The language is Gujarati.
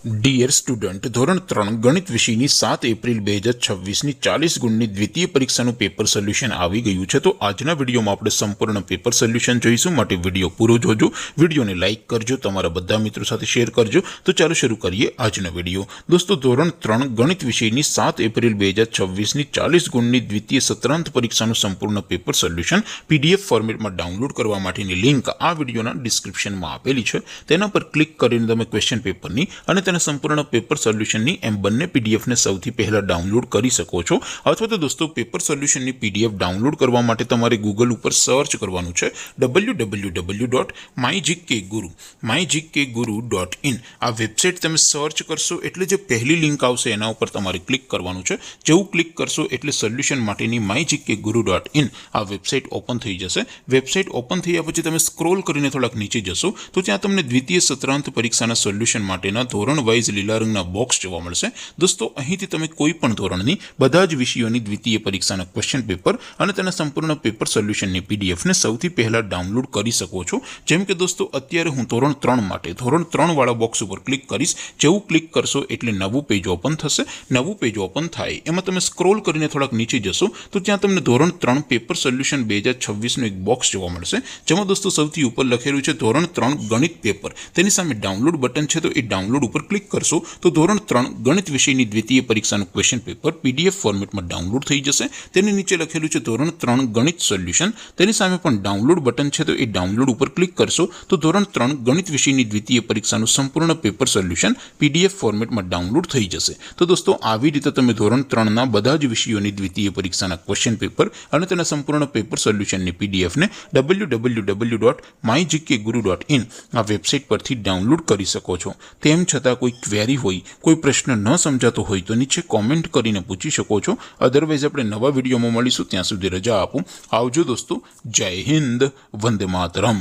ડિયર સ્ટુડન્ટ, ધોરણ 3 ગણિત વિષયની 7 એપ્રિલ 2026ની 40 ગુણની દ્વિતીય પરીક્ષાનું પેપર સોલ્યુશન આવી ગયું છે। તો આજના વિડીયોમાં આપણે સંપૂર્ણ પેપર સોલ્યુશન જોઈશું, માટે વિડીયો પૂરો જોજો, વિડીયોને લાઇક કરજો, તમારા બધા મિત્રો સાથે શેર કરજો। તો ચાલો શરૂ કરીએ આજનો વિડીયો। દોસ્તો, ધોરણ 3 ગણિત વિષયની 7 એપ્રિલ 2026ની 40 ગુણની દ્વિતીય સત્રાંત પરીક્ષાનું સંપૂર્ણ પેપર સોલ્યુશન PDF ફોર્મેટમાં ડાઉનલોડ કરવા માટેની લિંક આ વિડીયોના ડિસ્ક્રિપ્શનમાં આપેલી છે। તેના પર ક્લિક કરીને તમે ક્વેશ્ચન પેપરની અને તેના સંપૂર્ણ પેપર સોલ્યુશનની એમ બંને પીડીએફને સૌથી પહેલા ડાઉનલોડ કરી શકો છો। અથવા તો દોસ્તો, પેપર સોલ્યુશનની પીડીએફ ડાઉનલોડ કરવા માટે તમારે ગૂગલ ઉપર સર્ચ કરવાનું છે www.mygkguru.in। આ વેબસાઇટ તમે સર્ચ કરશો એટલે જે પહેલી લિંક આવશે એના ઉપર તમારે ક્લિક કરવાનું છે। જેવું ક્લિક કરશો એટલે સોલ્યુશન માટેની mygkguru.in આ વેબસાઇટ ઓપન થઈ જશે। વેબસાઇટ ઓપન થયા પછી તમે સ્ક્રોલ કરીને થોડાક નીચે જશો તો ત્યાં તમને દ્વિતીય સત્રાંત પરીક્ષાના સોલ્યુશન માટેના ધોરણ વાઇઝ લીલા રંગના બોક્સ જોવા મળશે। દોસ્તો, અહીંથી તમે કોઈ પણ ધોરણની બધા જ વિષયોની દ્વિતીય પરીક્ષાના ક્વેશ્ચન પેપર અને તેના સંપૂર્ણ પેપર સોલ્યુશનની પીડીએફને સૌથી પહેલા ડાઉનલોડ કરી શકો છો। જેમ કે દોસ્તો, અત્યારે હું ધોરણ 3 માટે ધોરણ 3 વાળા બોક્સ ઉપર ક્લિક કરીશ। જેવું ક્લિક કરશો એટલે નવું પેજ ઓપન થશે। નવું પેજ ઓપન થાય એમાં તમે સ્ક્રોલ કરીને થોડાક નીચે જશો તો ત્યાં તમને ધોરણ 3 પેપર સોલ્યુશન 2026નું એક બોક્સ જોવા મળશે, જેમાં દોસ્તો સૌથી ઉપર લખેલું છે ધોરણ 3 ગણિત પેપર। તેની સામે ડાઉનલોડ બટન છે, તો એ ડાઉનલોડ ઉપર ક્લિક કરશો તો ધોરણ 3 ગણિત વિષયની દ્વિતીય પરીક્ષાનું ક્વેશ્ચન પેપર PDF ફોર્મેટમાં ડાઉનલોડ થઈ જશે। તેની નીચે લખેલું છે ધોરણ 3 ગણિત સોલ્યુશન, તેની સામે પણ ડાઉનલોડ બટન છે, તો એ ડાઉનલોડ ઉપર ક્લિક કરશો તો ધોરણ 3 ગણિત વિષયની દ્વિતીય પરીક્ષાનું સંપૂર્ણ પેપર સોલ્યુશન PDF ફોર્મેટમાં ડાઉનલોડ થઈ જશે। તો દોસ્તો, આવી રીતે તમે ધોરણ 3ના બધા જ વિષયોની દ્વિતીય પરીક્ષાના ક્વેશ્ચન પેપર અને તેના સંપૂર્ણ પેપર સોલ્યુશનની પીડીએફને www.mygkguru.in આ વેબસાઇટ પરથી ડાઉનલોડ કરી શકો છો। તેમ છતાં કોઈ ક્વેરી હોય, કોઈ પ્રશ્ન ન સમજાતો હોય તો નીચે કોમેન્ટ કરીને પૂછી શકો છો। અધરવાઇઝ આપણે નવા વિડીયોમાં મળીશું, ત્યાં સુધી રજા આપો। આવજો દોસ્તો, જય હિન્દ, વંદે માતરમ।